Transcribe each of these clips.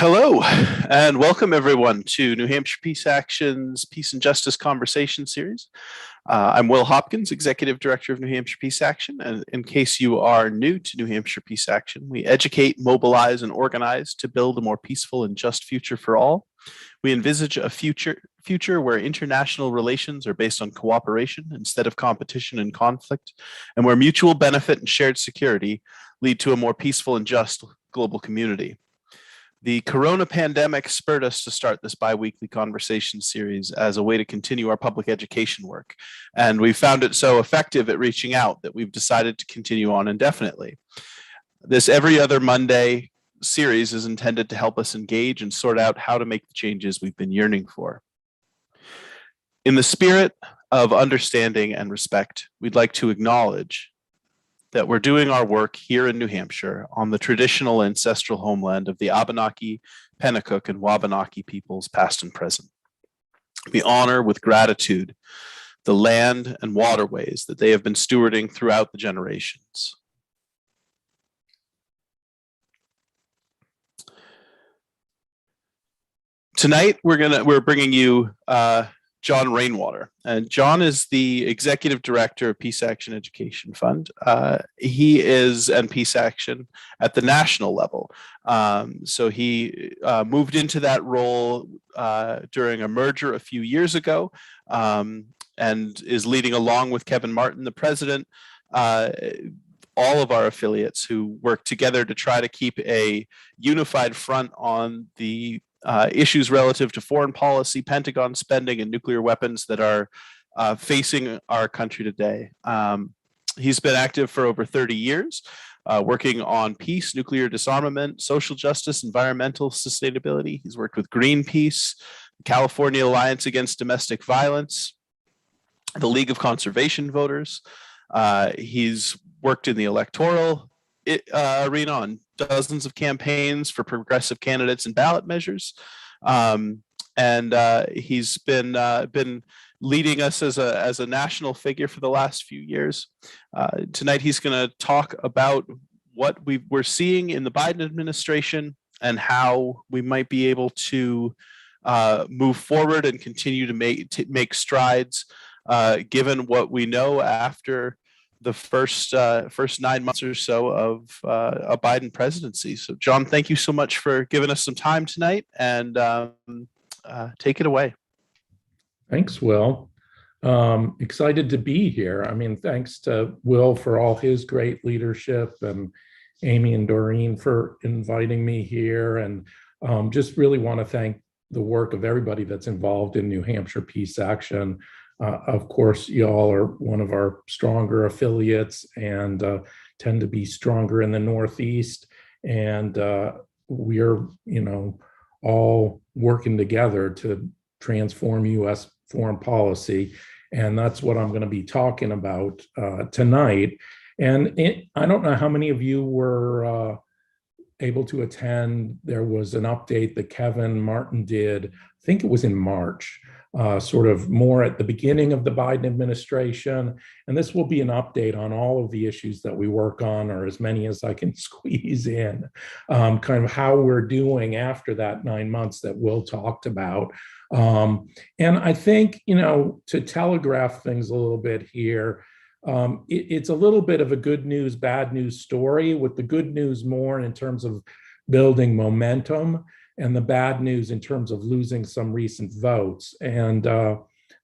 Hello, and welcome everyone to New Hampshire Peace Action's Peace and Justice Conversation Series. I'm Will Hopkins, Executive Director of New Hampshire Peace Action, and in case you are new to New Hampshire Peace Action, we educate, mobilize, and organize to build a more peaceful and just future for all. We envisage a future where international relations are based on cooperation instead of competition and conflict, and where mutual benefit and shared security lead to a more peaceful and just global community. The corona pandemic spurred us to start this bi-weekly conversation series as a way to continue our public education work. And we found it so effective at reaching out that we've decided to continue on indefinitely. This every other Monday series is intended to help us engage and sort out how to make the changes we've been yearning for. In the spirit of understanding and respect, we'd like to acknowledge that we're doing our work here in New Hampshire on the traditional ancestral homeland of the Abenaki, Pennacook, and Wabanaki peoples, past and present. We honor with gratitude the land and waterways that they have been stewarding throughout the generations. Tonight, we're bringing you Jon Rainwater, and Jon is the Executive Director of Peace Action Education Fund. He is in Peace Action at the national level. So he moved into that role during a merger a few years ago, and is leading, along with Kevin Martin, the president, all of our affiliates who work together to try to keep a unified front on the issues relative to foreign policy, Pentagon spending, and nuclear weapons that are facing our country today. He's been active for over 30 years, working on peace, nuclear disarmament, social justice, environmental sustainability. He's worked with Greenpeace, the California Alliance Against Domestic Violence, the League of Conservation Voters. He's worked in the electoral arena on dozens of campaigns for progressive candidates and ballot measures, and he's been leading us as a national figure for the last few years. Tonight, he's going to talk about what we're seeing in the Biden administration and how we might be able to move forward and continue to make strides, given what we know after the first 9 months or so of a Biden presidency. So, Jon, thank you so much for giving us some time tonight, and take it away. Thanks, Will. Excited to be here. I mean, thanks to Will for all his great leadership, and Amy and Doreen for inviting me here, and just really want to thank the work of everybody that's involved in New Hampshire Peace Action. Of course, y'all are one of our stronger affiliates and tend to be stronger in the Northeast. And we're, all working together to transform U.S. foreign policy. And that's what I'm going to be talking about tonight. And I don't know how many of you were able to attend. There was an update that Kevin Martin did, I think it was in March, sort of more at the beginning of the Biden administration. And this will be an update on all of the issues that we work on, or as many as I can squeeze in, kind of how we're doing after that 9 months that Will talked about. And I think, to telegraph things a little bit here, it's a little bit of a good news, bad news story, with the good news more in terms of building momentum, and the bad news in terms of losing some recent votes. And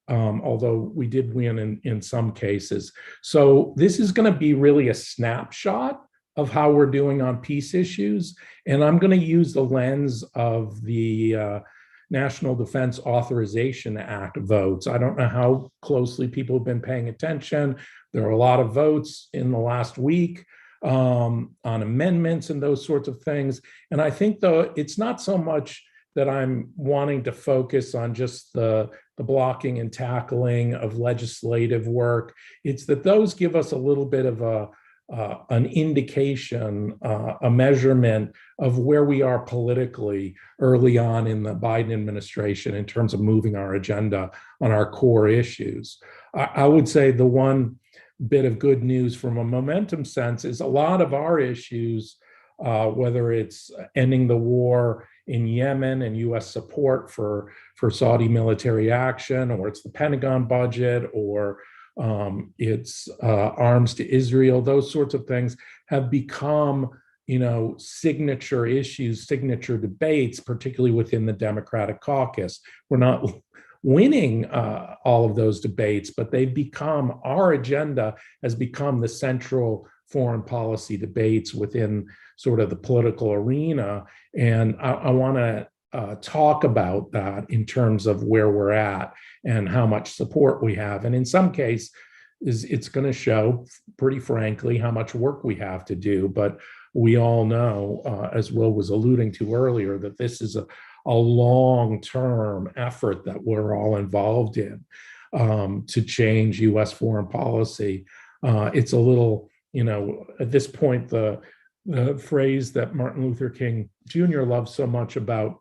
although we did win in some cases. So this is going to be really a snapshot of how we're doing on peace issues. And I'm going to use the lens of the National Defense Authorization Act votes. I don't know how closely people have been paying attention. There are a lot of votes in the last week on amendments and those sorts of things. And I think, though, it's not so much that I'm wanting to focus on just the blocking and tackling of legislative work. It's that those give us a little bit of an indication, a measurement of where we are politically early on in the Biden administration in terms of moving our agenda on our core issues. I would say the one bit of good news from a momentum sense is a lot of our issues, whether it's ending the war in Yemen and U.S. support for Saudi military action, or it's the Pentagon budget, or it's arms to Israel. Those sorts of things have become, signature issues, signature debates, particularly within the Democratic caucus. We're not winning all of those debates, but they've become, our agenda has become the central foreign policy debates within sort of the political arena. And I want to talk about that in terms of where we're at and how much support we have. And in some case, it's going to show, pretty frankly, how much work we have to do. But we all know, as Will was alluding to earlier, that this is a long-term effort that we're all involved in to change U.S. foreign policy. It's a little, at this point, the phrase that Martin Luther King Jr. loved so much about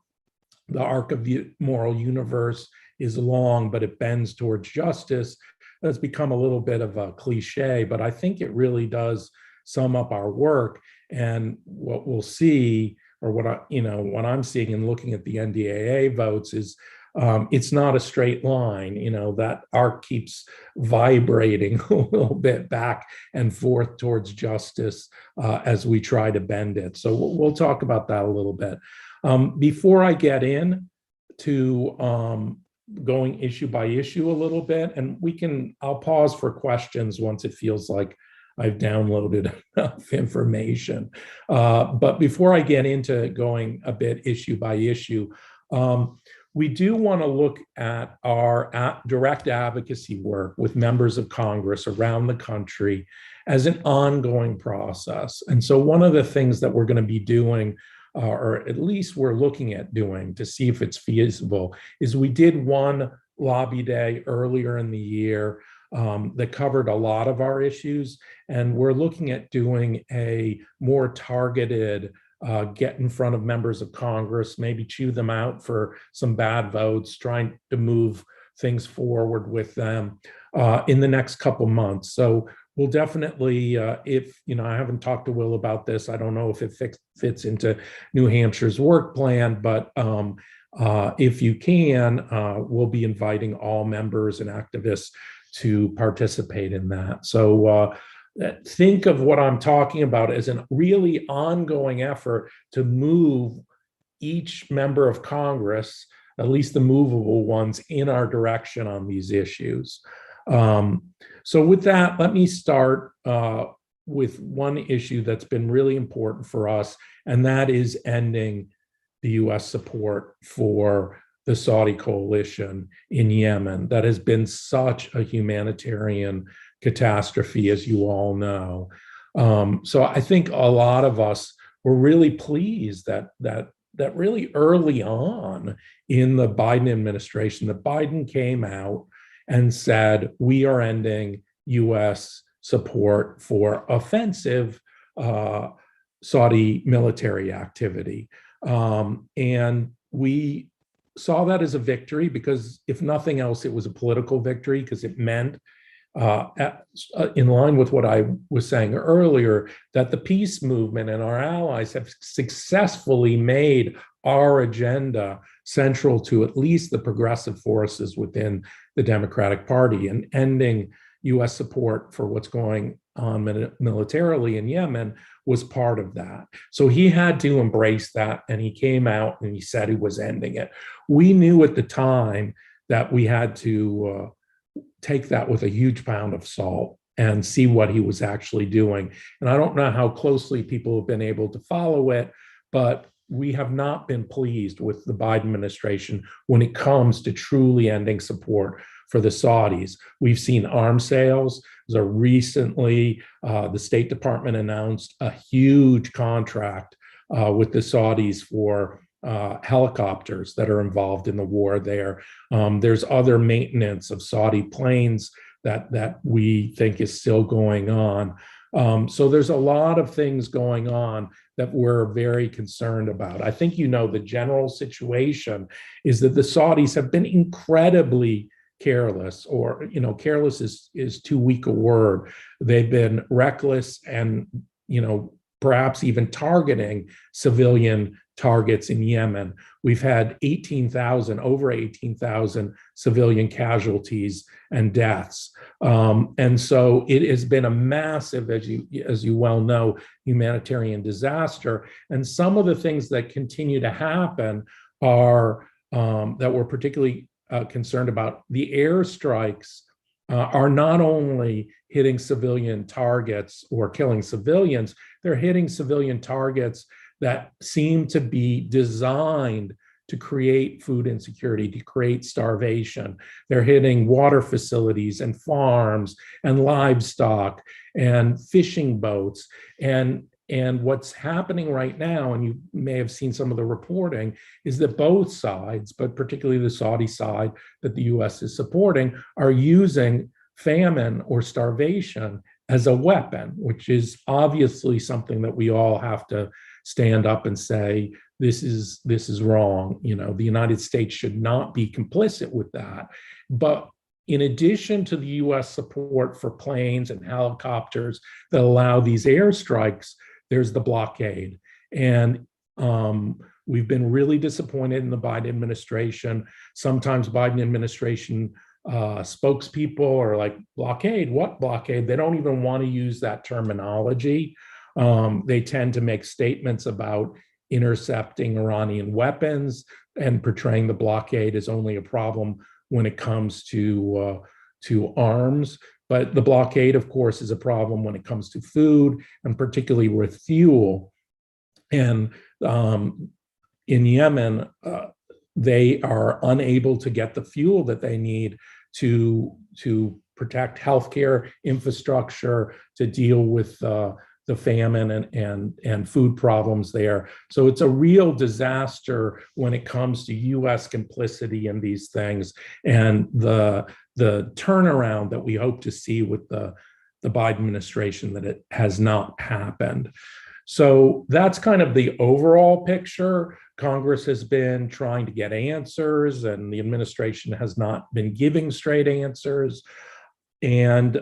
the arc of the moral universe is long, but it bends towards justice. That's become a little bit of a cliche, but I think it really does sum up our work. And what we'll see, or what I'm seeing and looking at the NDAA votes, is it's not a straight line. That arc keeps vibrating a little bit back and forth towards justice as we try to bend it. So we'll talk about that a little bit. Before I get in to going issue by issue a little bit, and I'll pause for questions once it feels like I've downloaded enough information. But before I get into going a bit issue by issue, we do want to look at our direct advocacy work with members of Congress around the country as an ongoing process. And so one of the things that we're going to be doing, or at least we're looking at doing to see if it's feasible, is we did one lobby day earlier in the year that covered a lot of our issues. And we're looking at doing a more targeted get in front of members of Congress, maybe chew them out for some bad votes, trying to move things forward with them in the next couple months. So we'll definitely, if, I haven't talked to Will about this, I don't know if it fits into New Hampshire's work plan, but if you can, we'll be inviting all members and activists to participate in that. So think of what I'm talking about as a really ongoing effort to move each member of Congress, at least the movable ones, in our direction on these issues. So with that, let me start with one issue that's been really important for us, and that is ending the U.S. support for the Saudi coalition in Yemen. That has been such a humanitarian catastrophe, as you all know. So I think a lot of us were really pleased that really early on in the Biden administration, that Biden came out and said, we are ending U.S. support for offensive Saudi military activity. And we saw that as a victory because, if nothing else, it was a political victory, because it meant, in line with what I was saying earlier, that the peace movement and our allies have successfully made our agenda central to at least the progressive forces within the Democratic Party, and ending U.S. support for what's going on militarily in Yemen was part of that. So he had to embrace that, and he came out and he said he was ending it. We knew at the time that we had to take that with a huge pound of salt and see what he was actually doing. And I don't know how closely people have been able to follow it, but we have not been pleased with the Biden administration when it comes to truly ending support for the Saudis. We've seen arms sales. So recently, the State Department announced a huge contract with the Saudis for helicopters that are involved in the war there. There's other maintenance of Saudi planes that we think is still going on. So there's a lot of things going on that we're very concerned about. I think the general situation is that the Saudis have been incredibly careless, or careless is too weak a word. They've been reckless and perhaps even targeting civilian targets in Yemen. We've had over 18,000 civilian casualties and deaths. And so it has been a massive, as you well know, humanitarian disaster. And some of the things that continue to happen are that we're particularly concerned about. The airstrikes are not only hitting civilian targets or killing civilians, they're hitting civilian targets that seem to be designed to create food insecurity, to create starvation. They're hitting water facilities and farms and livestock and fishing boats. And what's happening right now, and you may have seen some of the reporting, is that both sides, but particularly the Saudi side that the US is supporting, are using famine or starvation as a weapon, which is obviously something that we all have to stand up and say, this is wrong. You know, the United States should not be complicit with that. But in addition to the US support for planes and helicopters that allow these airstrikes, there's the blockade. And we've been really disappointed in the Biden administration. Sometimes Biden administration spokespeople are like, blockade, what blockade? They don't even want to use that terminology. They tend to make statements about intercepting Iranian weapons and portraying the blockade as only a problem when it comes to arms. But the blockade, of course, is a problem when it comes to food, and particularly with fuel. And in Yemen, they are unable to get the fuel that they need to protect healthcare infrastructure, to deal with the famine and food problems there. So it's a real disaster when it comes to US complicity in these things, and the turnaround that we hope to see with the Biden administration, that it has not happened. So that's kind of the overall picture. Congress has been trying to get answers, and the administration has not been giving straight answers. And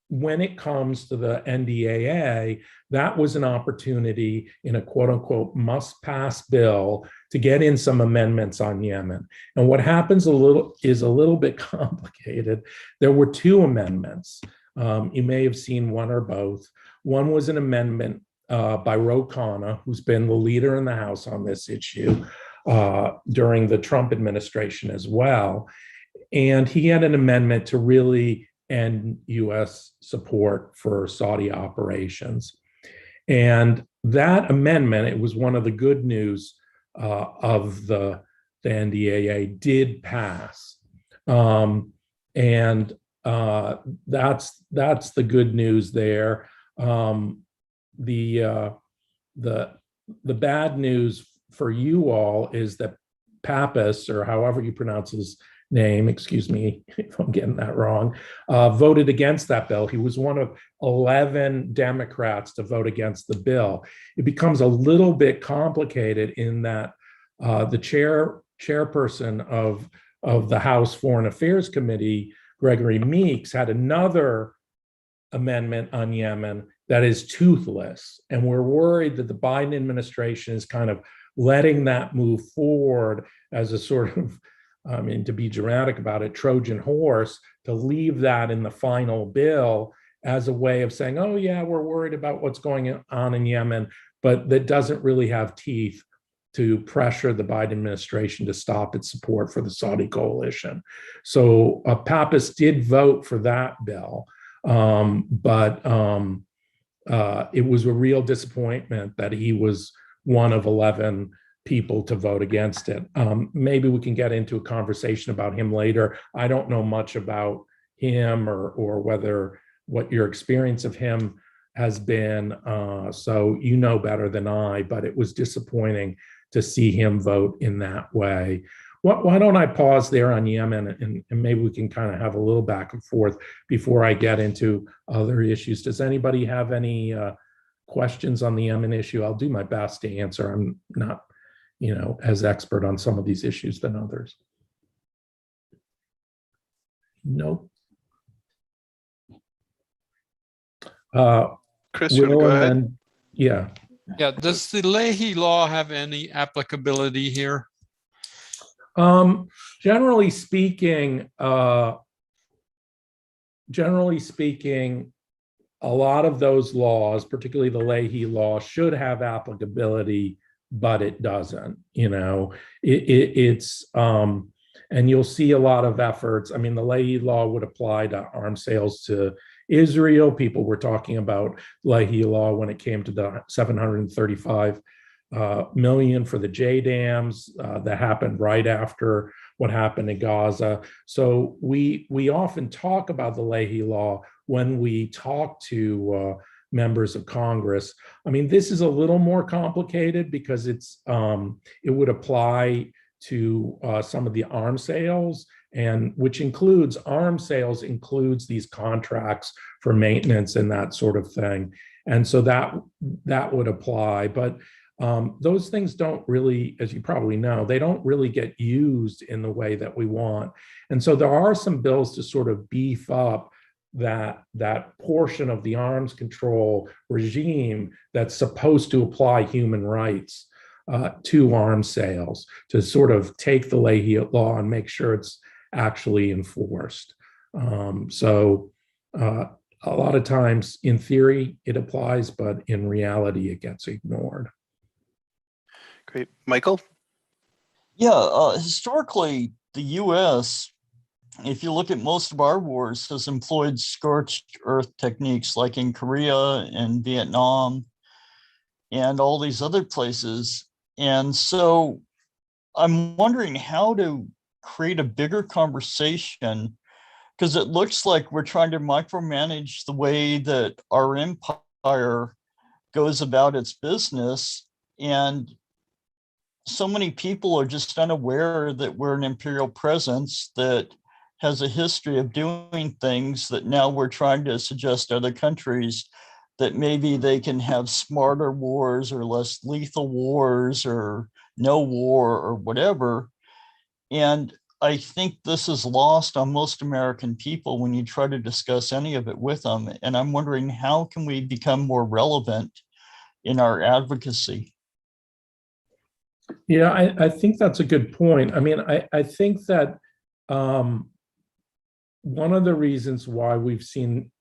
when it comes to the NDAA, that was an opportunity in a quote unquote must pass bill to get in some amendments on Yemen. And what happens is a little bit complicated. There were two amendments. You may have seen one or both. One was an amendment by Ro Khanna, who's been the leader in the House on this issue during the Trump administration as well. And he had an amendment to really end US support for Saudi operations. And that amendment, it was one of the good news of the NDAA, did pass. And that's the good news there. The bad news for you all is that Pappas, or however you pronounce his name, excuse me if I'm getting that wrong, voted against that bill. He was one of 11 Democrats to vote against the bill. It becomes a little bit complicated in that the chairperson of the House Foreign Affairs Committee, Gregory Meeks, had another amendment on Yemen that is toothless. And we're worried that the Biden administration is kind of letting that move forward as a sort of, I mean, to be dramatic about it, Trojan horse, to leave that in the final bill as a way of saying, oh yeah, we're worried about what's going on in Yemen, but that doesn't really have teeth to pressure the Biden administration to stop its support for the Saudi coalition. So Pappas did vote for that bill, but it was a real disappointment that he was one of 11 people to vote against it. Maybe we can get into a conversation about him later. I don't know much about him or whether what your experience of him has been. So you know better than I, but it was disappointing to see him vote in that way. Why don't I pause there on Yemen, and maybe we can kind of have a little back and forth before I get into other issues. Does anybody have any questions on the Yemen issue? I'll do my best to answer. I'm not, as expert on some of these issues than others. Nope. Chris, you want to Will, go and ahead? then, yeah. Yeah, does the Leahy law have any applicability here? Generally speaking, a lot of those laws, particularly the Leahy law, should have applicability, but it doesn't. It's and you'll see a lot of efforts. I mean, the Leahy law would apply to arms sales to Israel. People were talking about Leahy law when it came to the 735 million for the J dams that happened right after what happened in Gaza. So we often talk about the Leahy law when we talk to members of Congress. I mean, this is a little more complicated because it would apply to some of the arms sales, and which includes arms sales includes these contracts for maintenance and that sort of thing. And so that would apply. But those things don't really, as you probably know, they don't really get used in the way that we want. And so there are some bills to sort of beef up that portion of the arms control regime that's supposed to apply human rights to arms sales, to sort of take the Leahy law and make sure it's actually enforced. So a lot of times, in theory, it applies, but in reality, it gets ignored. Great. Michael? Yeah, historically, the U.S., if you look at most of our wars, has employed scorched earth techniques like in Korea and Vietnam and all these other places. And so I'm wondering how to create a bigger conversation, because it looks like we're trying to micromanage the way that our empire goes about its business. And so many people are just unaware that we're an imperial presence that has a history of doing things that now we're trying to suggest to other countries that maybe they can have smarter wars or less lethal wars or no war or whatever. And I think this is lost on most American people when you try to discuss any of it with them. And I'm wondering, how can we become more relevant in our advocacy? Yeah, I think that's a good point. I mean, I think that one of the reasons why we've seen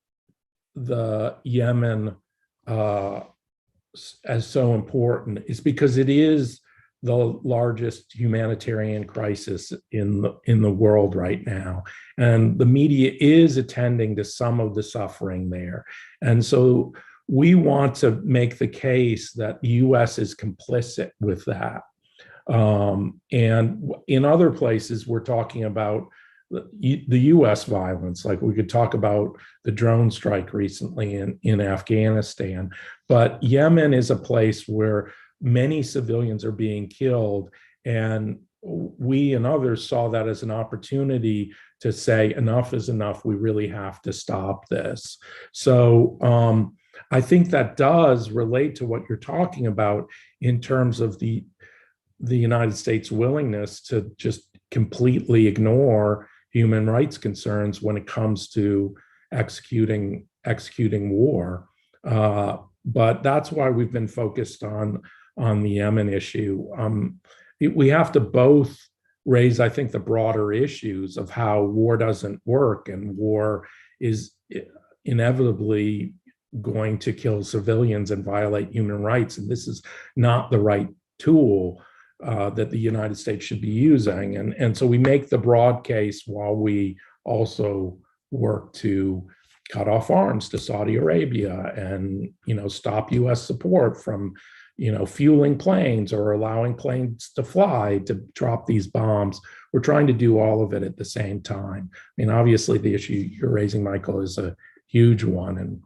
the Yemen as so important is because it is the largest humanitarian crisis in the world right now, and the media is attending to some of the suffering there. And so we want to make the case that the U.S. is complicit with that. And in other places, we're talking about the U.S. violence, like we could talk about the drone strike recently in Afghanistan. But Yemen is a place where many civilians are being killed. And we and others saw that as an opportunity to say, enough is enough. We really have to stop this. So I think that does relate to what you're talking about in terms of the United States' willingness to just completely ignore human rights concerns when it comes to executing war. But that's why we've been focused on the Yemen issue. We have to both raise, I think, the broader issues of how war doesn't work, and war is inevitably going to kill civilians and violate human rights. And this is not the right tool that the United States should be using. And so we make the broad case while we also work to cut off arms to Saudi Arabia and, stop US support from, fueling planes or allowing planes to fly to drop these bombs. We're trying to do all of it at the same time. I mean, obviously the issue you're raising, Michael, is a huge one. And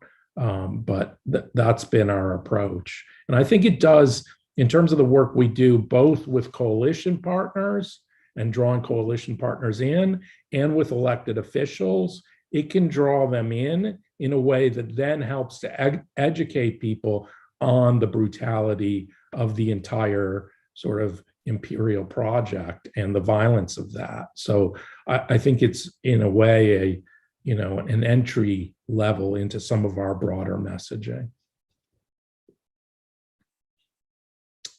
but that's been our approach. And I think it does, in terms of the work we do, both with coalition partners and drawing coalition partners in, and with elected officials, it can draw them in a way that then helps to educate people on the brutality of the entire sort of imperial project and the violence of that. So I think it's, in a way, an entry level into some of our broader messaging.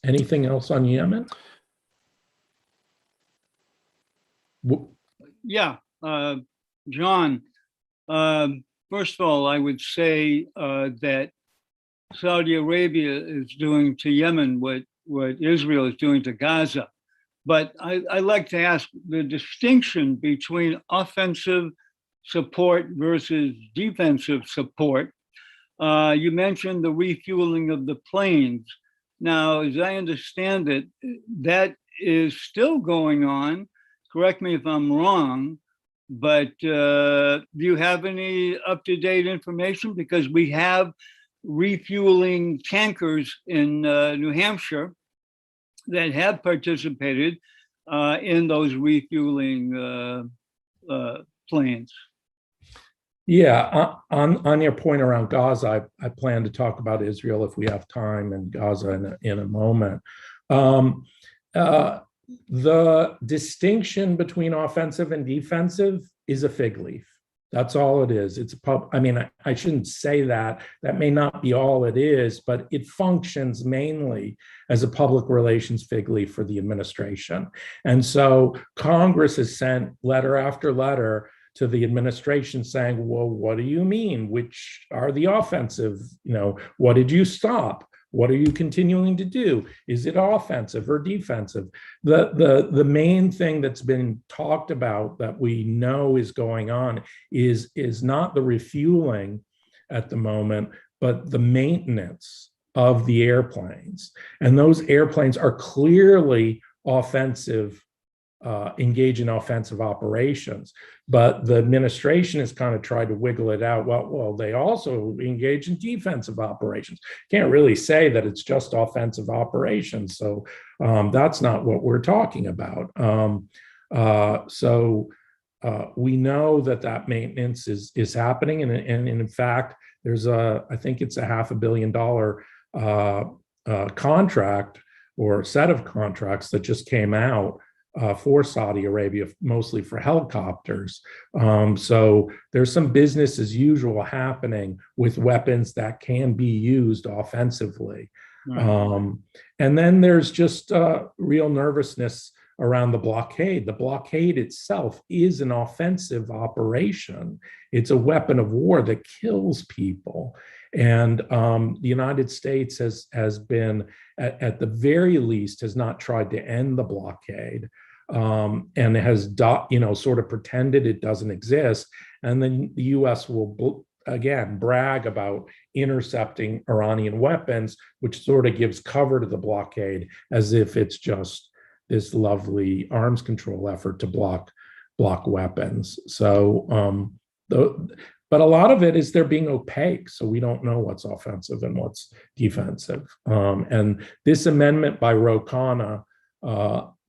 Anything else on Yemen? Yeah, John, first of all, I would say that Saudi Arabia is doing to Yemen what Israel is doing to Gaza. But I like to ask the distinction between offensive support versus defensive support. You mentioned the refueling of the planes. Now, as I understand it, that is still going on. Correct me if I'm wrong, but do you have any up-to-date information? Because we have refueling tankers in New Hampshire that have participated in those refueling planes. Yeah, on your point around Gaza, I plan to talk about Israel if we have time, and Gaza in a moment. The distinction between offensive and defensive is a fig leaf. That's all it is. It's I mean, I shouldn't say that. That may not be all it is, but it functions mainly as a public relations fig leaf for the administration. And so Congress has sent letter after letter to the administration saying, well, what do you mean? Which are the offensive? You know, what did you stop? What are you continuing to do? Is it offensive or defensive? The main thing that's been talked about that we know is going on is not the refueling at the moment, but the maintenance of the airplanes. And those airplanes are clearly offensive, engage in offensive operations. But the administration has kind of tried to wiggle it out. Well, they also engage in defensive operations. Can't really say that it's just offensive operations. So that's not what we're talking about. We know that maintenance is happening. And in fact, there's I think it's a $500 million contract or set of contracts that just came out for Saudi Arabia, mostly for helicopters. So there's some business as usual happening with weapons that can be used offensively. Right. And then there's just real nervousness around the blockade. The blockade itself is an offensive operation. It's a weapon of war that kills people. And the United States has been, at the very least, has not tried to end the blockade, and has sort of pretended it doesn't exist. And then the U.S. will again brag about intercepting Iranian weapons, which sort of gives cover to the blockade as if it's just this lovely arms control effort to block weapons. So but a lot of it is they're being opaque, so we don't know what's offensive and what's defensive. And this amendment by Ro Khanna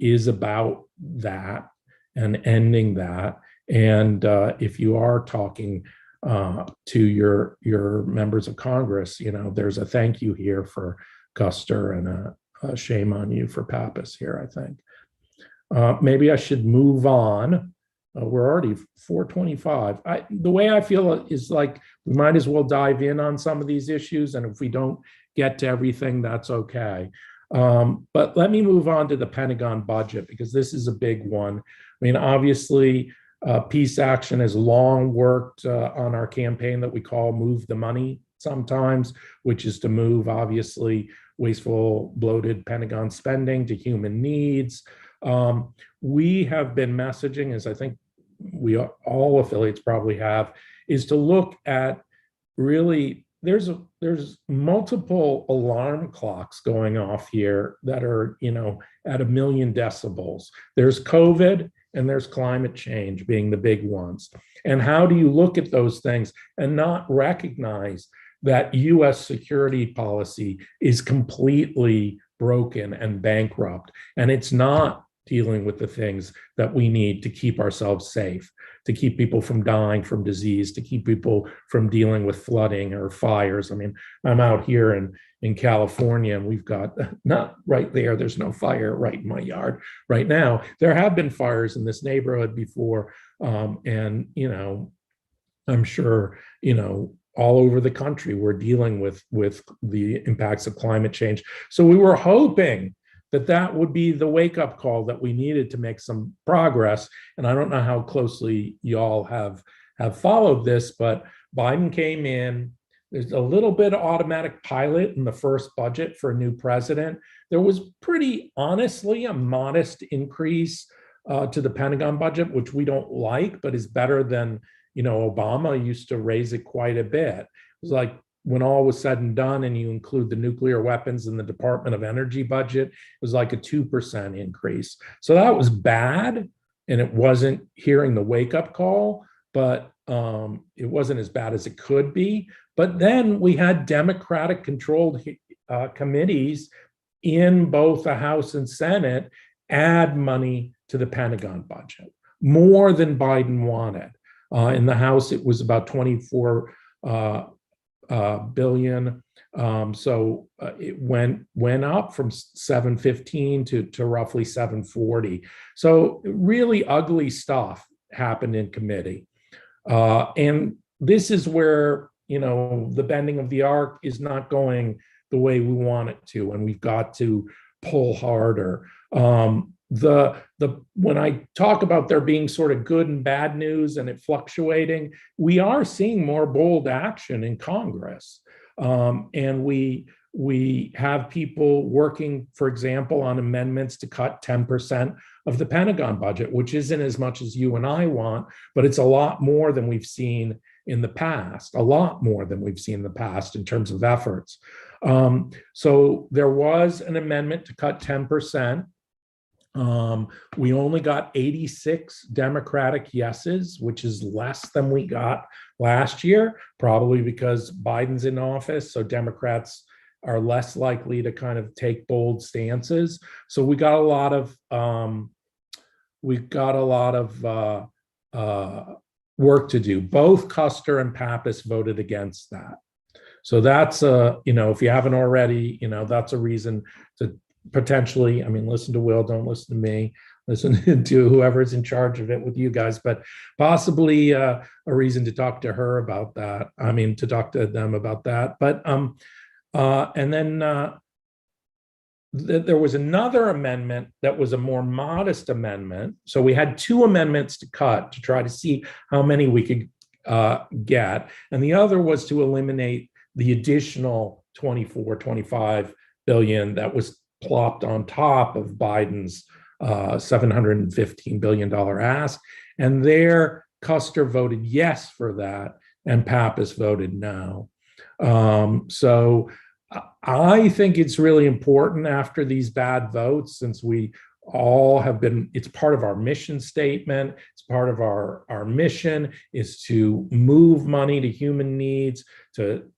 is about that and ending that. And if you are talking to your members of Congress, you know, there's a thank you here for Custer and a shame on you for Pappas here, I think. Maybe I should move on. We're already 4:25. The way I feel is like we might as well dive in on some of these issues, and if we don't get to everything, that's okay. But let me move on to the Pentagon budget, because this is a big one. I mean, obviously, Peace Action has long worked on our campaign that we call Move the Money sometimes, which is to move, obviously, wasteful, bloated Pentagon spending to human needs. We have been messaging, as I think all affiliates probably have, is to look at really, there's multiple alarm clocks going off here that are, you know, at 1 million decibels. There's COVID and there's climate change being the big ones. And how do you look at those things and not recognize that US security policy is completely broken and bankrupt, and it's not dealing with the things that we need to keep ourselves safe, to keep people from dying from disease, to keep people from dealing with flooding or fires. I mean, I'm out here in California, and we've got, not right there, there's no fire right in my yard right now. There have been fires in this neighborhood before, and, you know, I'm sure, you know, all over the country, we're dealing with the impacts of climate change. So we were hoping that that would be the wake-up call that we needed to make some progress. And I don't know how closely y'all have followed this, but Biden came in. There's a little bit of automatic pilot in the first budget for a new president. There was pretty honestly a modest increase to the Pentagon budget, which we don't like, but is better than, Obama used to raise it quite a bit. It was like when all was said and done, and you include the nuclear weapons in the Department of Energy budget, it was like a 2% increase. So that was bad, and it wasn't hearing the wake-up call, but it wasn't as bad as it could be. But then we had Democratic-controlled committees in both the House and Senate add money to the Pentagon budget, more than Biden wanted. In the House, it was about 24 billion. So it went up from 715 to roughly 740. So really ugly stuff happened in committee. And this is where, the bending of the arc is not going the way we want it to, and we've got to pull harder. When I talk about there being sort of good and bad news and it fluctuating, we are seeing more bold action in Congress. And we have people working, for example, on amendments to cut 10% of the Pentagon budget, which isn't as much as you and I want, but it's a lot more than we've seen in the past, in terms of efforts. So there was an amendment to cut 10%. We only got 86 Democratic yeses, which is less than we got last year, probably because Biden's in office, so Democrats are less likely to kind of take bold stances. So we got a lot of work to do. Both Custer and Pappas voted against that. So that's if you haven't already, that's a reason to potentially, listen to Will, don't listen to me, listen to whoever's in charge of it with you guys, but possibly a reason to talk to her about that. To talk to them about that. But and then there was another amendment that was a more modest amendment. So we had two amendments to cut to try to see how many we could get. And the other was to eliminate the additional 25 billion that was plopped on top of Biden's $715 billion ask. And there, Custer voted yes for that, and Pappas voted no. So I think it's really important after these bad votes, since we all have been, it's part of our mission statement, it's part of our mission is to move money to human needs.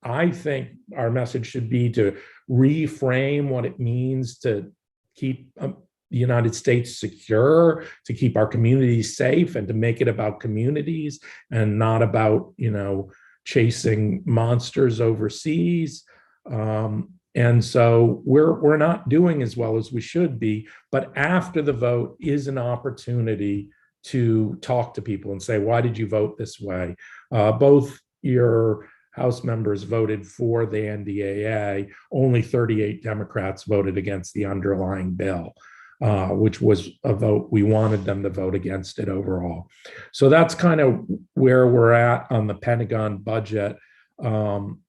I think our message should be to reframe what it means to keep the United States secure, to keep our communities safe, and to make it about communities and not about, chasing monsters overseas. And so we're not doing as well as we should be, but after the vote is an opportunity to talk to people and say, why did you vote this way? Both your House members voted for the NDAA, only 38 Democrats voted against the underlying bill, which was a vote we wanted them to vote against it overall. So that's kind of where we're at on the Pentagon budget.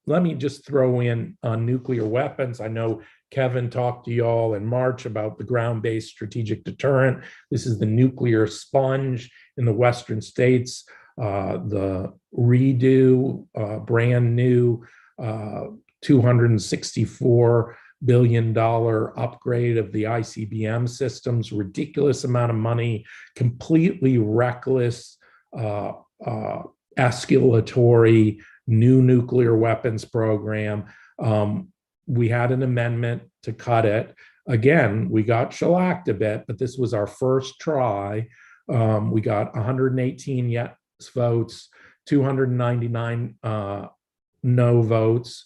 Let me just throw in on nuclear weapons. I know Kevin talked to y'all in March about the ground-based strategic deterrent. This is the nuclear sponge in the Western states, the brand new $264 billion upgrade of the ICBM systems, ridiculous amount of money, completely reckless, escalatory new nuclear weapons program. We had an amendment to cut it. Again, we got shellacked a bit, but this was our first try. We got 118 yes votes, 299 no votes.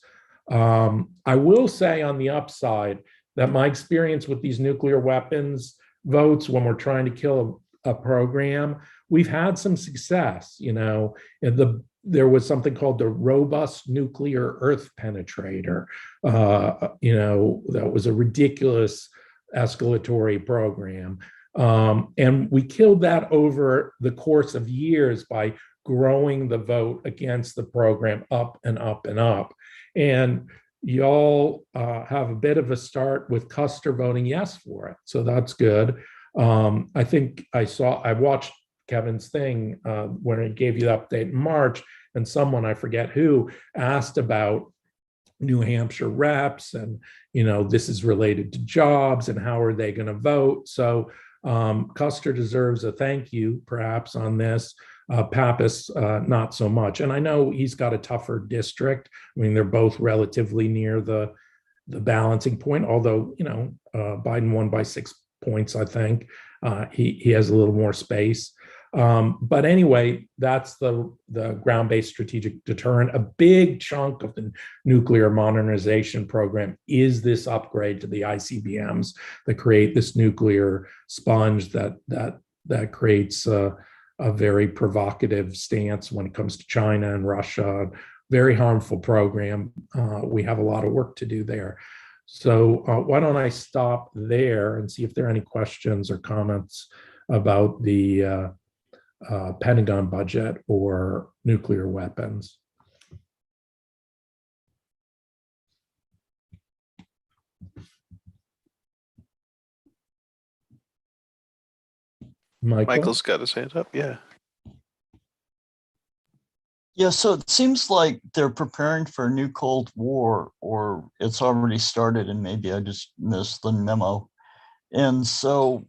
I will say on the upside that my experience with these nuclear weapons votes when we're trying to kill a program, we've had some success. The there was something called the Robust Nuclear Earth Penetrator. That was a ridiculous escalatory program. And we killed that over the course of years by growing the vote against the program up and up and up. And y'all have a bit of a start with Custer voting yes for it. So that's good. I think I watched Kevin's thing when he gave you the update in March, and someone, I forget who, asked about New Hampshire reps, and this is related to jobs and how are they going to vote. So Custer deserves a thank you perhaps on this. Pappas not so much, and I know he's got a tougher district. I mean, they're both relatively near the balancing point, although Biden won by 6 points. I think he has a little more space. But anyway, that's the ground-based strategic deterrent. A big chunk of the nuclear modernization program is this upgrade to the ICBMs that create this nuclear sponge that creates a very provocative stance when it comes to China and Russia. Very harmful program. We have a lot of work to do there. So why don't I stop there and see if there are any questions or comments about the Pentagon budget or nuclear weapons. Michael's got his hand up. Yeah. Yeah, so it seems like they're preparing for a new Cold War, or it's already started, and maybe I just missed the memo. And so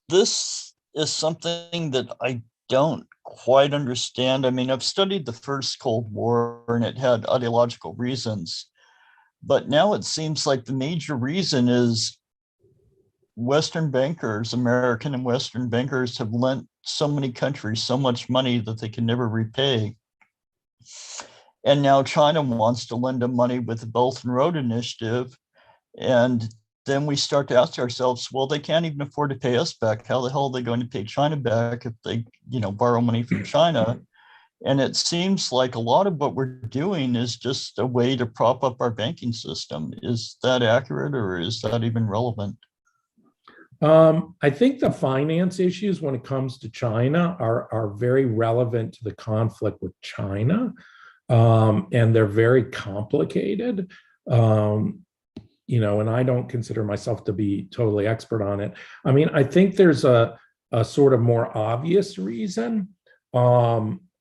this is something that I don't quite understand. I mean, I've studied the first Cold War and it had ideological reasons, but now it seems like the major reason is Western bankers, American and Western bankers, have lent so many countries so much money that they can never repay. And now China wants to lend them money with the Belt and Road Initiative. And then we start to ask ourselves, well, they can't even afford to pay us back. How the hell are they going to pay China back if they, borrow money from China? And it seems like a lot of what we're doing is just a way to prop up our banking system. Is that accurate, or is that even relevant? I think the finance issues when it comes to China are very relevant to the conflict with China, and they're very complicated. And I don't consider myself to be totally expert on it. I mean, I think there's a sort of more obvious reason,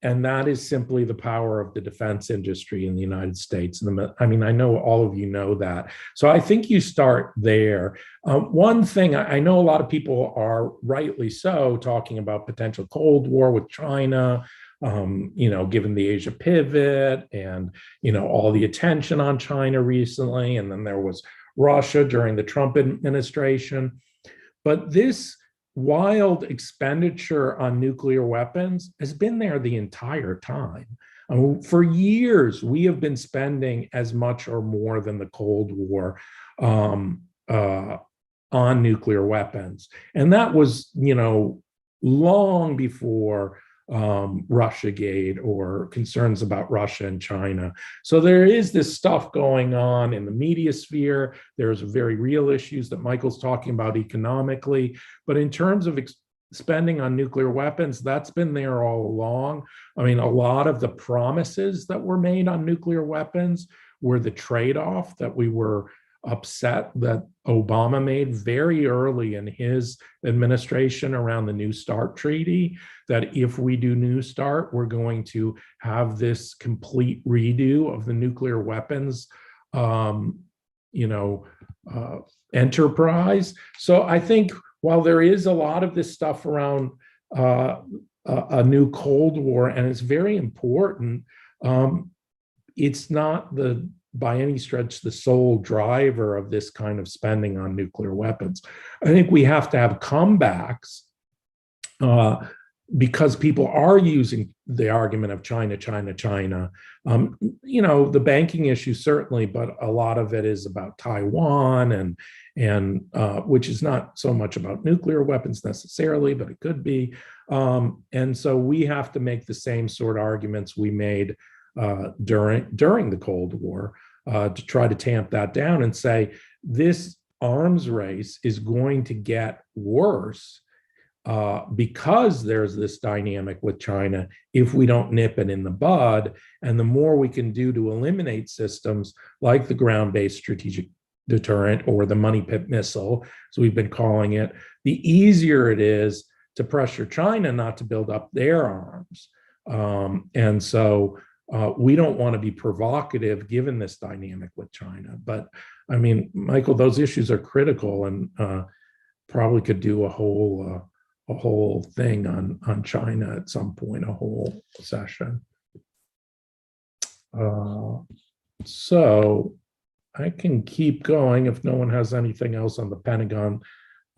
and that is simply the power of the defense industry in the United States. I mean, I know all of you know that. So I think you start there. One thing, I know a lot of people are rightly so talking about potential Cold War with China, given the Asia pivot and, all the attention on China recently. And then there was Russia during the Trump administration. But this wild expenditure on nuclear weapons has been there the entire time. I mean, for years, we have been spending as much or more than the Cold War on nuclear weapons. And that was, long before Russiagate or concerns about Russia and China. So there is this stuff going on in the media sphere. There's very real issues that Michael's talking about economically, but in terms of spending on nuclear weapons, that's been there all along. I mean, a lot of the promises that were made on nuclear weapons were the trade-off that we were upset that Obama made very early in his administration around the New START treaty, that if we do New START, we're going to have this complete redo of the nuclear weapons, enterprise. So I think while there is a lot of this stuff around a new Cold War, and it's very important, it's not by any stretch the sole driver of this kind of spending on nuclear weapons. I think we have to have comebacks because people are using the argument of China, China, China. The banking issue certainly, but a lot of it is about Taiwan and which is not so much about nuclear weapons necessarily, but it could be. And so we have to make the same sort of arguments we made during the Cold War to try to tamp that down and say this arms race is going to get worse because there's this dynamic with China if we don't nip it in the bud. And the more we can do to eliminate systems like the ground-based strategic deterrent or the money pit missile, as we've been calling it, the easier it is to pressure China not to build up their arms. And so we don't want to be provocative given this dynamic with China. But I mean, Michael, those issues are critical, and probably could do a whole thing on China at some point, a whole session. So I can keep going if no one has anything else on the Pentagon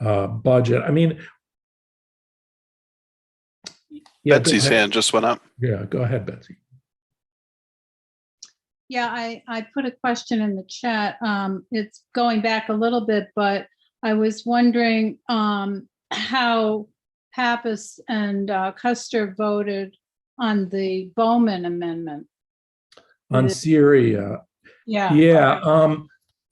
budget. I mean, yeah, Betsy's hand just went up. Yeah, go ahead, Betsy. Yeah, I put a question in the chat. It's going back a little bit, but I was wondering how Pappas and Custer voted on the Bowman Amendment. On Syria. Yeah. Yeah.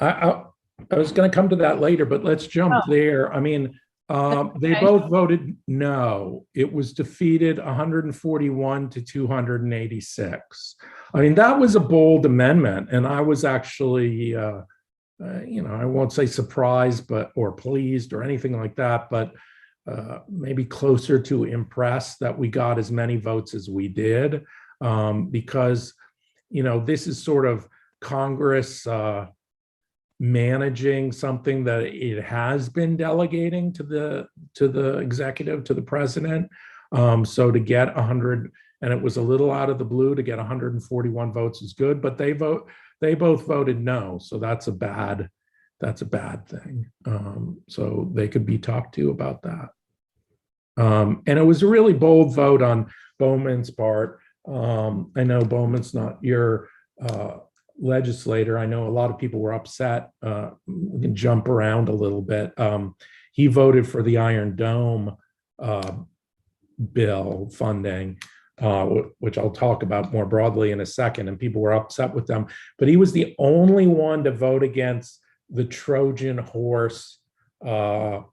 I was going to come to that later, but let's jump there. I mean, they both voted no. It was defeated 141 to 286. I mean, that was a bold amendment, and I was actually, I won't say surprised, or pleased or anything like that, but maybe closer to impressed that we got as many votes as we did, because, this is sort of Congress managing something that it has been delegating to the executive, to the president. So to get 100, and it was a little out of the blue, to get 141 votes is good, but they both voted no. So that's a bad thing. So they could be talked to about that. And it was a really bold vote on Bowman's part. I know Bowman's not your legislator. I know a lot of people were upset. We can jump around a little bit. He voted for the Iron Dome bill funding, which I'll talk about more broadly in a second, and people were upset with them. But he was the only one to vote against the Trojan horse Yemen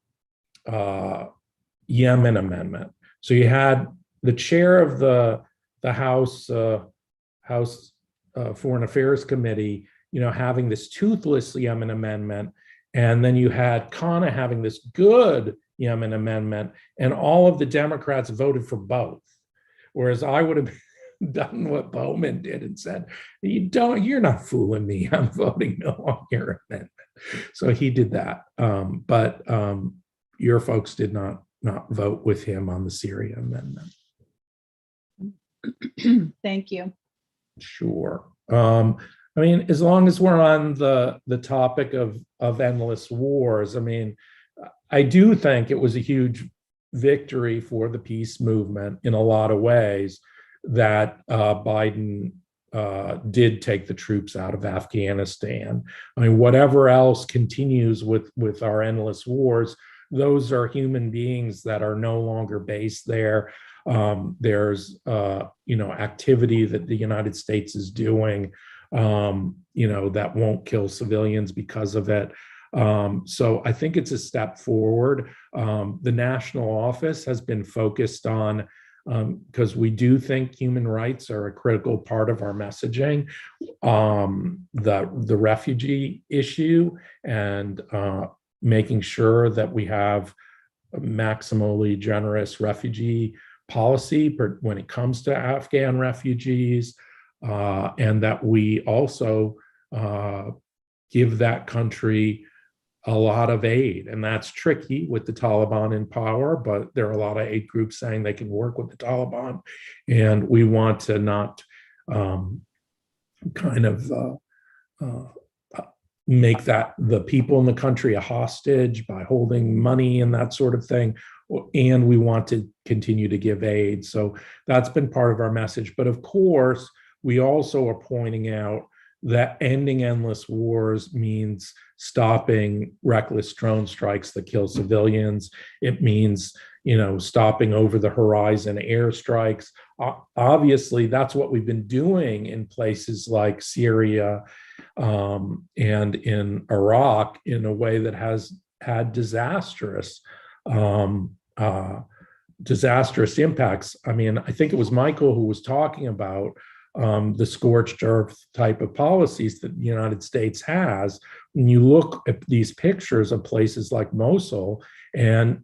amendment. So you had the chair of the House Foreign Affairs Committee, having this toothless Yemen amendment, and then you had Khanna having this good Yemen amendment, and all of the Democrats voted for both. Whereas I would have done what Bowman did and said, you're not fooling me. I'm voting no on your amendment. So he did that. But your folks did not vote with him on the Syria amendment. Thank you. Sure. I mean, as long as we're on the topic of endless wars, I mean, I do think it was a huge victory for the peace movement in a lot of ways that Biden did take the troops out of Afghanistan. I mean, whatever else continues with our endless wars, those are human beings that are no longer based there. There's activity that the United States is doing, that won't kill civilians because of it. So I think it's a step forward. The national office has been focused on, because we do think human rights are a critical part of our messaging, the refugee issue, and making sure that we have a maximally generous refugee policy when it comes to Afghan refugees, and that we also give that country a lot of aid. And that's tricky with the Taliban in power, but there are a lot of aid groups saying they can work with the Taliban, and we want to not make that the people in the country a hostage by holding money and that sort of thing. And we want to continue to give aid. So that's been part of our message. But of course, we also are pointing out that ending endless wars means stopping reckless drone strikes that kill civilians. It means, stopping over the horizon airstrikes. Obviously, that's what we've been doing in places like Syria and in Iraq in a way that has had disastrous impacts. I mean, I think it was Michael who was talking about the scorched earth type of policies that the United States has. When you look at these pictures of places like Mosul, and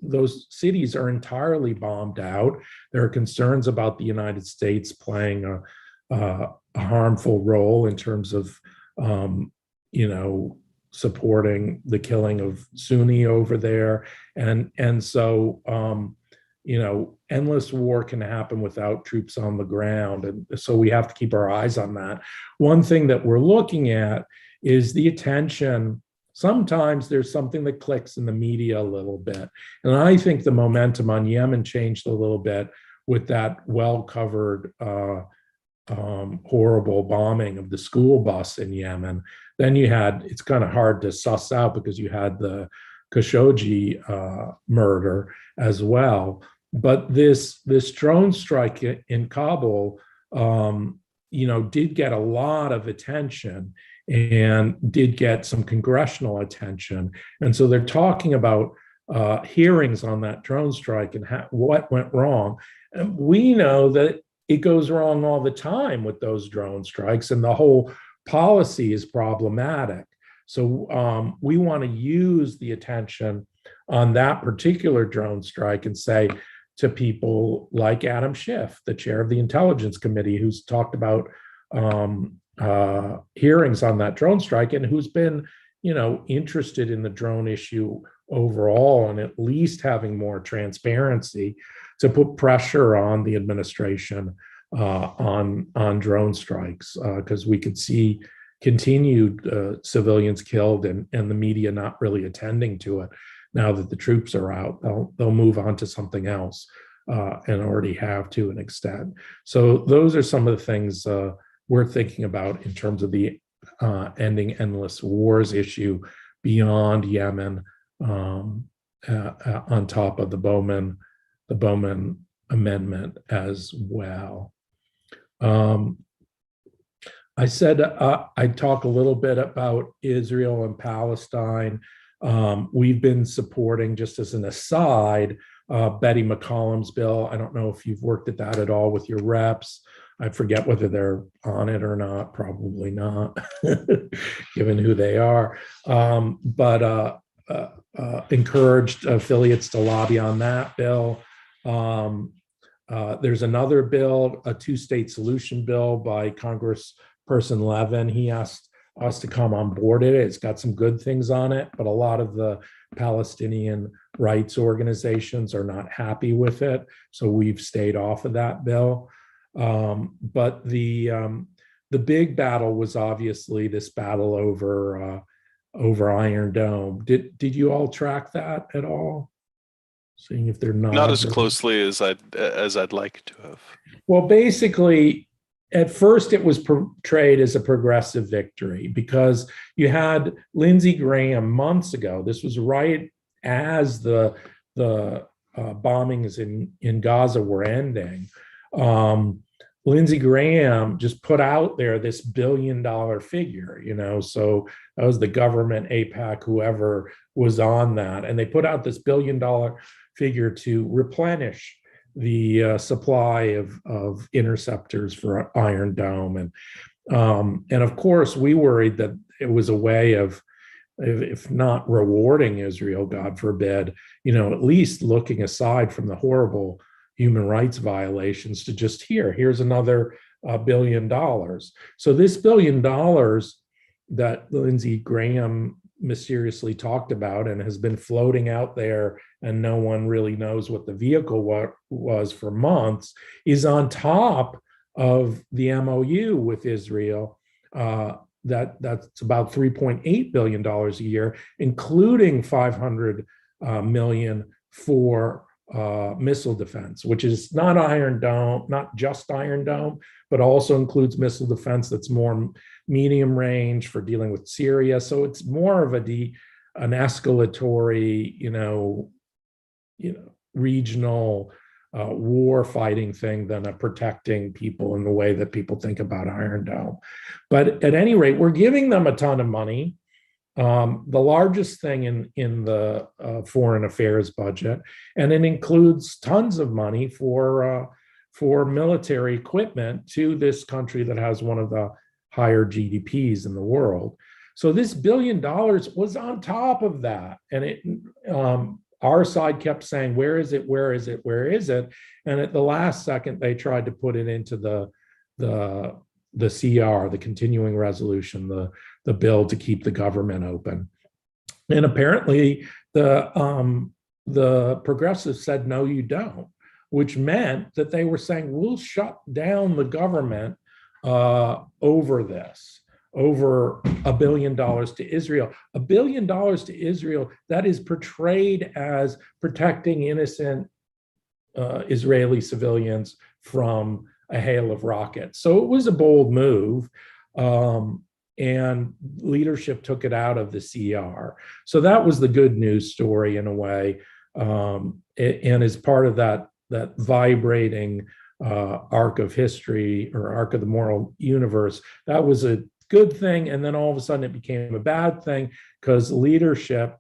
those cities are entirely bombed out. There are concerns about the United States playing a harmful role in terms of supporting the killing of Sunni over there, and so endless war can happen without troops on the ground, and so we have to keep our eyes on that. One thing that we're looking at is the attention. Sometimes there's something that clicks in the media a little bit, and I think the momentum on Yemen changed a little bit with that well-covered horrible bombing of the school bus in Yemen. Then it's kind of hard to suss out because you had the Khashoggi murder as well. But this drone strike in Kabul, did get a lot of attention and did get some congressional attention. And so they're talking about hearings on that drone strike and what went wrong. And we know that it goes wrong all the time with those drone strikes, and the whole policy is problematic. So we want to use the attention on that particular drone strike and say to people like Adam Schiff, the chair of the Intelligence Committee, who's talked about hearings on that drone strike and who's been, interested in the drone issue overall and at least having more transparency, to put pressure on the administration on drone strikes, because we could see continued civilians killed and the media not really attending to it. Now that the troops are out, they'll move on to something else and already have to an extent. So those are some of the things we're thinking about in terms of the ending endless wars issue beyond Yemen, on top of the Bowman Amendment as well. I said I'd talk a little bit about Israel and Palestine. We've been supporting, just as an aside, Betty McCollum's bill. I don't know if you've worked at that at all with your reps. I forget whether they're on it or not, probably not, given who they are. But encouraged affiliates to lobby on that bill. There's another bill, a two-state solution bill by Congressperson Levin. He asked us to come on board it. It's got some good things on it, but a lot of the Palestinian rights organizations are not happy with it. So we've stayed off of that bill. But the big battle was obviously this battle over Iron Dome. Did you all track that at all? Seeing if they're not as closely as I'd like to have. Well, basically, at first it was portrayed as a progressive victory because you had Lindsey Graham months ago. This was right as the bombings in Gaza were ending. Lindsey Graham just put out there this $1 billion figure, so that was the government, AIPAC, whoever was on that. And they put out this $1 billion figure to replenish the supply of interceptors for Iron Dome. And of course, we worried that it was a way of, if not rewarding Israel, God forbid, at least looking aside from the horrible human rights violations to just here's another $1 billion. So this $1 billion that Lindsey Graham mysteriously talked about and has been floating out there and no one really knows what the vehicle was for months is on top of the MOU with Israel. That's about $3.8 billion a year, including $500 million for missile defense, which is not Iron Dome, not just Iron Dome, but also includes missile defense that's more medium range for dealing with Syria. So it's more of an escalatory, regional war fighting thing than a protecting people in the way that people think about Iron Dome. But at any rate, we're giving them a ton of money. The largest thing in the foreign affairs budget, and it includes tons of money for military equipment to this country that has one of the higher GDPs in the world. So this $1 billion was on top of that, and our side kept saying, "Where is it? Where is it? Where is it?" And at the last second, they tried to put it into the CR, the continuing resolution, the bill to keep the government open. And apparently the progressives said, "No, you don't," which meant that they were saying, "We'll shut down the government over this, over $1 billion to Israel." $1 billion to Israel that is portrayed as protecting innocent Israeli civilians from a hail of rockets. So it was a bold move, and leadership took it out of the CR. So that was the good news story in a way, and as part of that vibrating arc of history or arc of the moral universe, that was a good thing. And then all of a sudden it became a bad thing because leadership,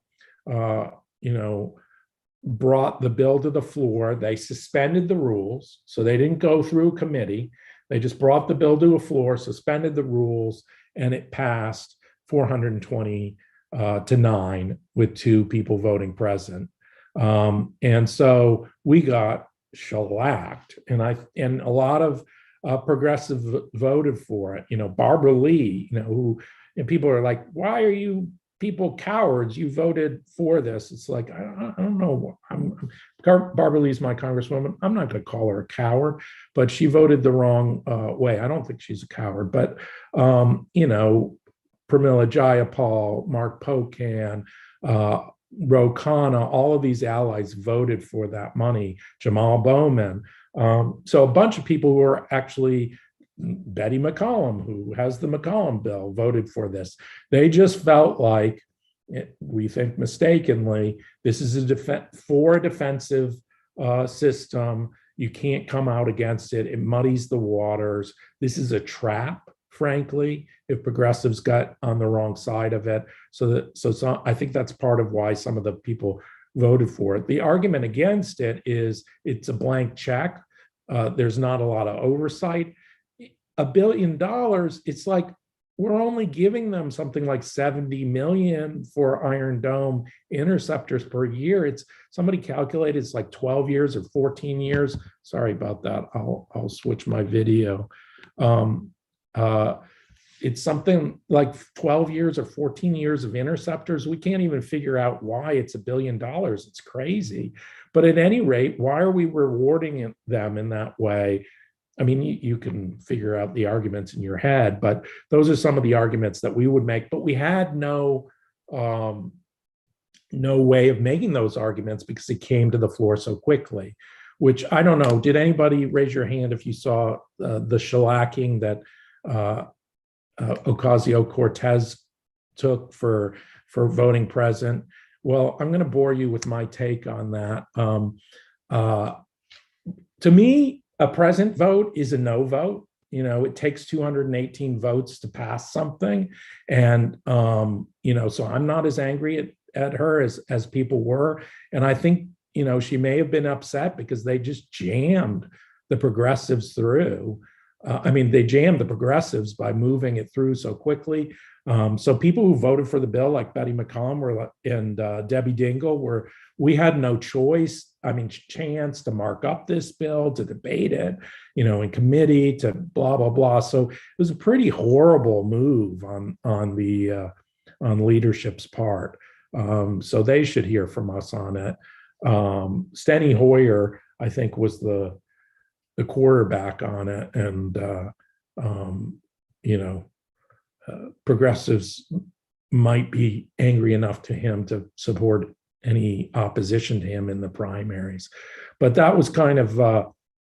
brought the bill to the floor. They suspended the rules. So they didn't go through committee. They just brought the bill to a floor, suspended the rules, and it passed 420 to 9 with 2 people voting present. And so we got shellacked, and a lot of progressive voted for it. Barbara Lee, and people are like, "Why are you people cowards? You voted for this." It's like, I don't know. Barbara Lee's my congresswoman. I'm not going to call her a coward, but she voted the wrong way. I don't think she's a coward, but Pramila Jayapal, Mark Pocan, Ro Khanna, all of these allies voted for that money, Jamal Bowman. So a bunch of people who are actually, Betty McCollum, who has the McCollum bill, voted for this. They just felt like, we think mistakenly, this is for a defensive system. You can't come out against it. It muddies the waters. This is a trap, frankly, if progressives got on the wrong side of it. So I think that's part of why some of the people voted for it. The argument against it is it's a blank check. There's not a lot of oversight. $1 billion, it's like we're only giving them something like 70 million for Iron Dome interceptors per year. It's somebody calculated it's like 12 years or 14 years. Sorry about that. I'll switch my video. It's something like 12 years or 14 years of interceptors. We can't even figure out why it's $1 billion. It's crazy. But at any rate, why are we rewarding them in that way? I mean, you can figure out the arguments in your head, but those are some of the arguments that we would make. But we had no way of making those arguments because it came to the floor so quickly, which I don't know. Did anybody raise your hand if you saw the shellacking that Ocasio-Cortez took for voting present? Well, I'm going to bore you with my take on that. To me, a present vote is a no vote. It takes 218 votes to pass something. And, so I'm not as angry at her as people were. And I think, she may have been upset because they just jammed the progressives through. They jammed the progressives by moving it through so quickly. So people who voted for the bill, like Betty McCollum and Debbie Dingell, we had no choice. Chance to mark up this bill, to debate it, in committee, to blah blah blah. So it was a pretty horrible move on leadership's part. So they should hear from us on it. Steny Hoyer, I think, was the quarterback on it, and progressives might be angry enough to him to support any opposition to him in the primaries. But that was kind of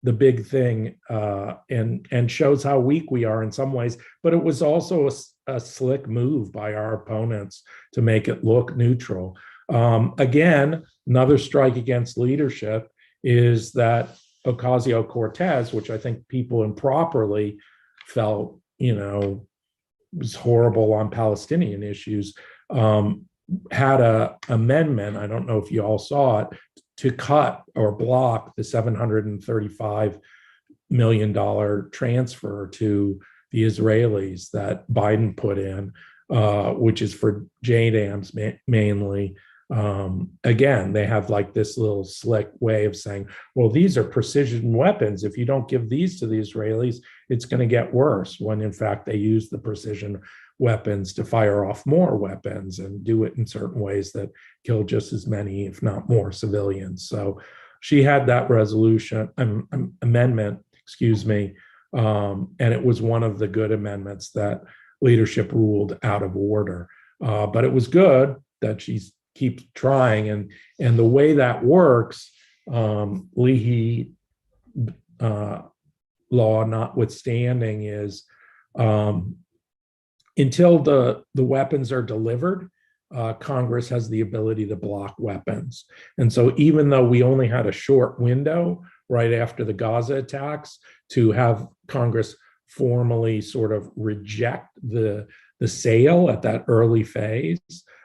the big thing, and shows how weak we are in some ways. But it was also a slick move by our opponents to make it look neutral. Again, another strike against leadership is that Ocasio-Cortez, which I think people improperly felt, was horrible on Palestinian issues, had a amendment, I don't know if you all saw it, to cut or block the $735 million transfer to the Israelis that Biden put in, which is for JDAMs mainly. Again, they have like this little slick way of saying, well, these are precision weapons. If you don't give these to the Israelis, it's going to get worse, when in fact they use the precision weapons to fire off more weapons and do it in certain ways that kill just as many, if not more, civilians. So she had that amendment, and it was one of the good amendments that leadership ruled out of order. But it was good that she keeps trying, and the way that works, Leahy law notwithstanding, is until the weapons are delivered, Congress has the ability to block weapons. And so even though we only had a short window right after the Gaza attacks to have Congress formally sort of reject the sale at that early phase,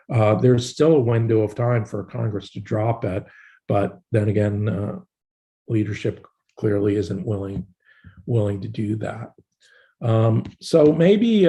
there's still a window of time for Congress to drop it. But then again, leadership clearly isn't willing to do that. So maybe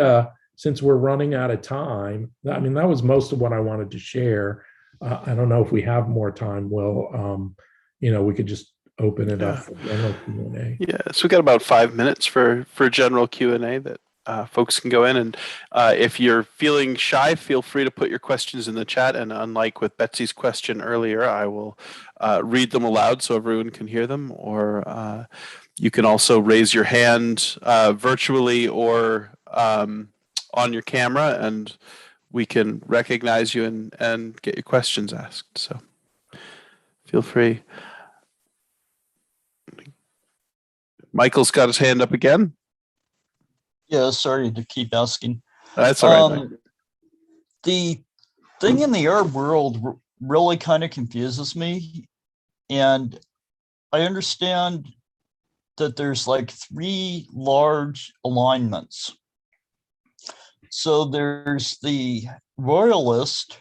since we're running out of time, I mean, that was most of what I wanted to share. I don't know if we have more time. Will we could just open it up for general Q&A. Yeah, so we got about 5 minutes for general Q&A that folks can go in. And if you're feeling shy, feel free to put your questions in the chat. And unlike with Betsy's question earlier, I will read them aloud so everyone can hear them. Or you can also raise your hand virtually or on your camera, and we can recognize you and get your questions asked. So feel free. Michael's got his hand up again. Yeah, sorry to keep asking. That's all right. The thing in the Arab world really kind of confuses me. And I understand that there's like 3 large alignments. So there's the royalist,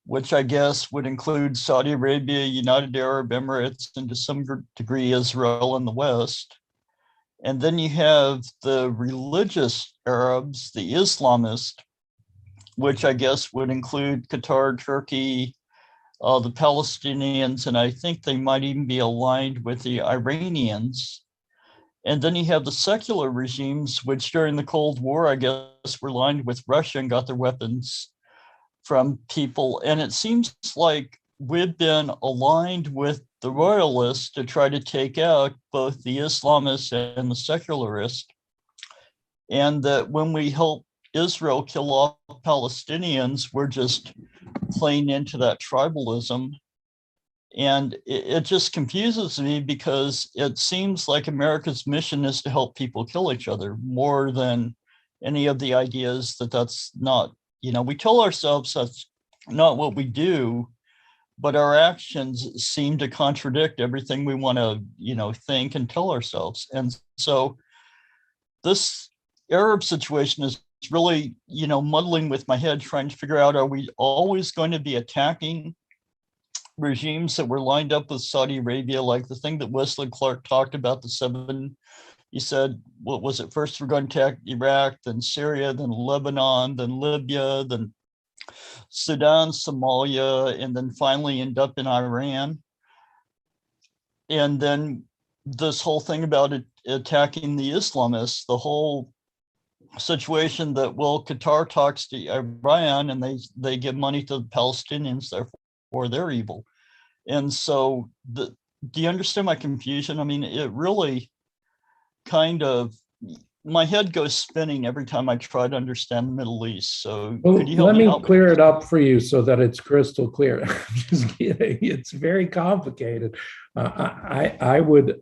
which I guess would include Saudi Arabia, United Arab Emirates, and to some degree Israel and the West. And then you have the religious Arabs, the Islamist, which I guess would include Qatar, Turkey, the Palestinians, and I think they might even be aligned with the Iranians. And then you have the secular regimes, which during the Cold War, I guess, were aligned with Russia and got their weapons from people. And it seems like we've been aligned with the royalists to try to take out both the Islamists and the secularists. And that when we help Israel kill off Palestinians, we're just playing into that tribalism. And it just confuses me, because it seems like America's mission is to help people kill each other more than any of the ideas that's not, we tell ourselves that's not what we do, but our actions seem to contradict everything we want to, think and tell ourselves. And so this Arab situation is really, muddling with my head, trying to figure out, are we always going to be attacking regimes that were lined up with Saudi Arabia, like the thing that Wesley Clark talked about, the 7, he said, what was it? First, we're going to attack Iraq, then Syria, then Lebanon, then Libya, then Sudan, Somalia, and then finally end up in Iran. And then this whole thing about attacking the Islamists, the whole situation that, well, Qatar talks to Iran and they give money to the Palestinians, therefore they're evil. And so do you understand my confusion? I mean, it really kind of, my head goes spinning every time I try to understand the Middle East. So Well, could you help let me out? clear it up for you so that it's crystal clear. I'm just kidding. It's very complicated. I would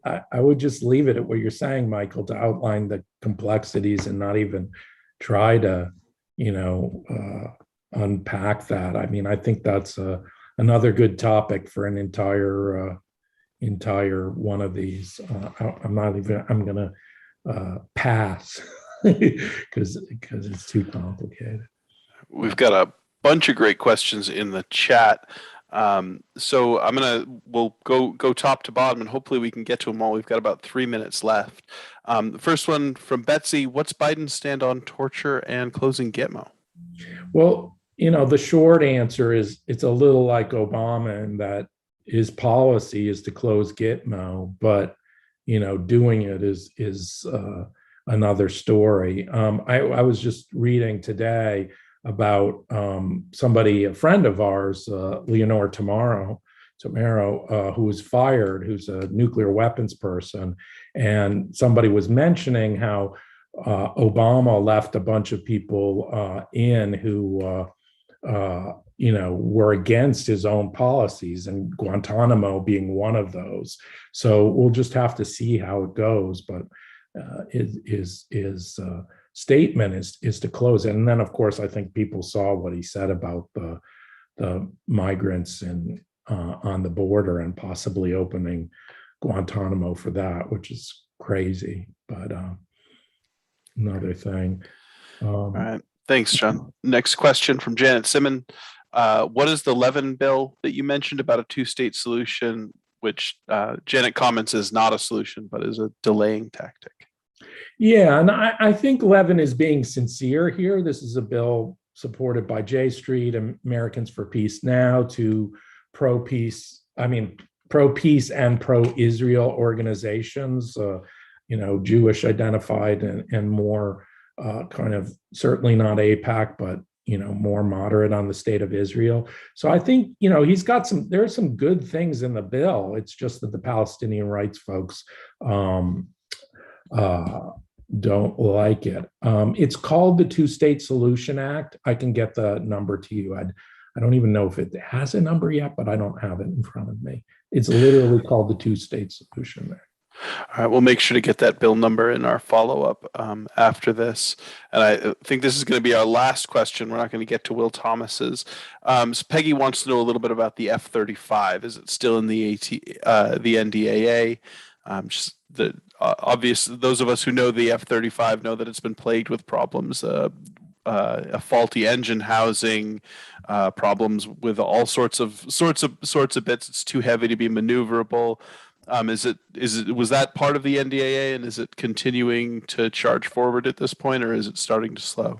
just leave it at what you're saying, Michael, to outline the complexities and not even try to, unpack that. I mean, I think that's another good topic for an entire one of these. I'm going to pass because it's too complicated. We've got a bunch of great questions in the chat. So we'll go top to bottom and hopefully we can get to them all. We've got about 3 minutes left. The first one from Betsy, what's Biden's stand on torture and closing Gitmo? Well, the short answer is it's a little like Obama in that his policy is to close Gitmo, but doing it is another story. I was just reading today about a friend of ours, Leonore Tamaro, who was fired, who's a nuclear weapons person. And somebody was mentioning how Obama left a bunch of people in who, were against his own policies, and Guantanamo being one of those. So we'll just have to see how it goes. But his statement is to close it. And then, of course, I think people saw what he said about the migrants on the border and possibly opening Guantanamo for that, which is crazy. But another thing. All right. Thanks, John. Next question from Janet Simon. What is the Levin bill that you mentioned about a two-state solution, which Janet comments is not a solution, but is a delaying tactic? Yeah, and I think Levin is being sincere here. This is a bill supported by J Street, Americans for Peace Now, to pro-peace and pro-Israel organizations, Jewish identified and more kind of certainly not AIPAC, but more moderate on the state of Israel. So I think he's got there's some good things in the bill. It's just that the Palestinian rights folks don't like it. It's called the Two-State Solution Act. I can get the number to you. I don't even know if it has a number yet, but I don't have it in front of me. It's literally called the Two-State Solution there. All right, we'll make sure to get that bill number in our follow-up after this. And I think this is going to be our last question. We're not going to get to Will Thomas's. So Peggy wants to know a little bit about the F-35. Is it still in the NDAA? Just the obvious. Those of us who know the F-35 know that it's been plagued with problems. A faulty engine housing, problems with all sorts of bits. It's too heavy to be maneuverable. Was that part of the NDAA, and is it continuing to charge forward at this point, or is it starting to slow?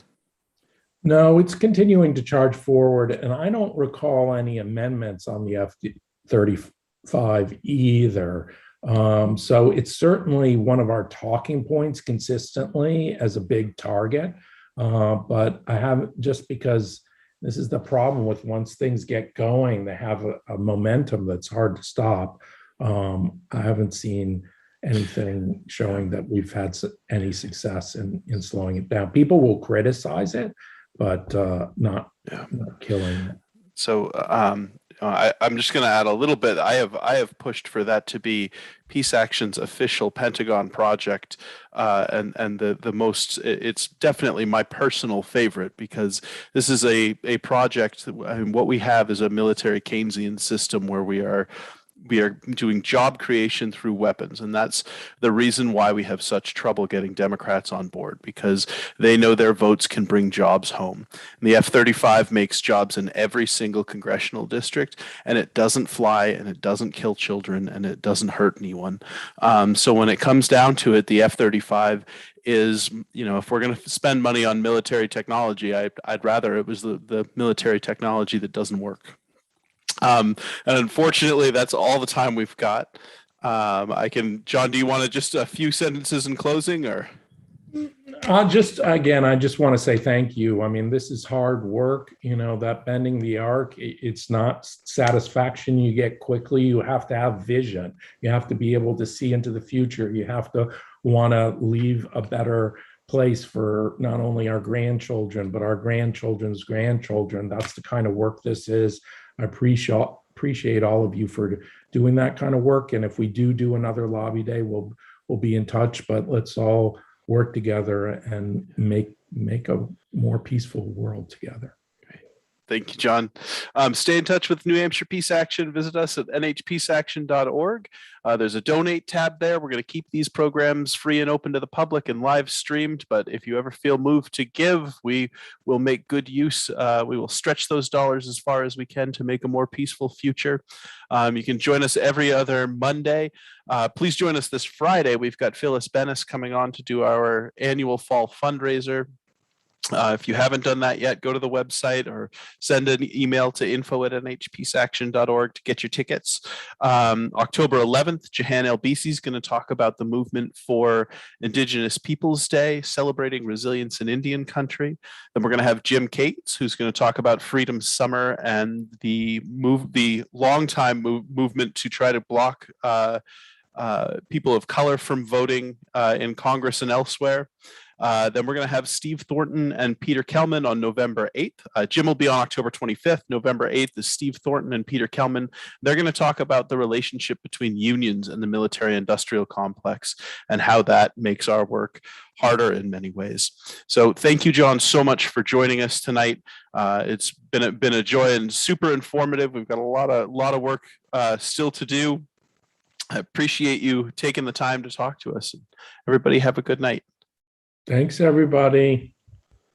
No, it's continuing to charge forward, and I don't recall any amendments on the F-35 either. So it's certainly one of our talking points consistently as a big target. But I haven't, just because this is the problem with once things get going, they have a momentum that's hard to stop. I haven't seen anything showing that we've had any success in slowing it down. People will criticize it, but not killing it. So I'm just going to add a little bit. I have pushed for that to be Peace Action's official Pentagon project, and the most. It's definitely my personal favorite because this is a project. What we have is a military Keynesian system where we are doing job creation through weapons. And that's the reason why we have such trouble getting Democrats on board, because they know their votes can bring jobs home. And the F-35 makes jobs in every single congressional district, and it doesn't fly, and it doesn't kill children, and it doesn't hurt anyone. So when it comes down to it, the F-35 is, if we're going to spend money on military technology, I'd rather it was the military technology that doesn't work. And unfortunately, that's all the time we've got. John, do you want to just a few sentences in closing, or? I just want to say thank you. I mean, this is hard work, that bending the arc. It's not satisfaction you get quickly. You have to have vision. You have to be able to see into the future. You have to want to leave a better place for not only our grandchildren, but our grandchildren's grandchildren. That's the kind of work this is. I appreciate all of you for doing that kind of work. And if we do another lobby day, we'll be in touch, but let's all work together and make a more peaceful world together. Thank you, John. Stay in touch with New Hampshire Peace Action. Visit us at nhpeaceaction.org. There's a donate tab there. We're going to keep these programs free and open to the public and live streamed. But if you ever feel moved to give, we will make good use. We will stretch those dollars as far as we can to make a more peaceful future. You can join us every other Monday. Please join us this Friday. We've got Phyllis Bennis coming on to do our annual fall fundraiser. If you haven't done that yet, go to the website or send an email to info@nhpeaceaction.org to get your tickets. October 11th, Jahan Elbisi is going to talk about the movement for Indigenous Peoples Day, celebrating resilience in Indian country. Then we're going to have Jim Cates, who's going to talk about Freedom Summer and the long-time movement to try to block people of color from voting in Congress and elsewhere. Then we're going to have Steve Thornton and Peter Kelman on November 8th. Jim will be on October 25th. November 8th is Steve Thornton and Peter Kelman. They're going to talk about the relationship between unions and the military-industrial complex and how that makes our work harder in many ways. So thank you, John, so much for joining us tonight. It's been a joy and super informative. We've got a lot of work still to do. I appreciate you taking the time to talk to us. Everybody have a good night. Thanks, everybody.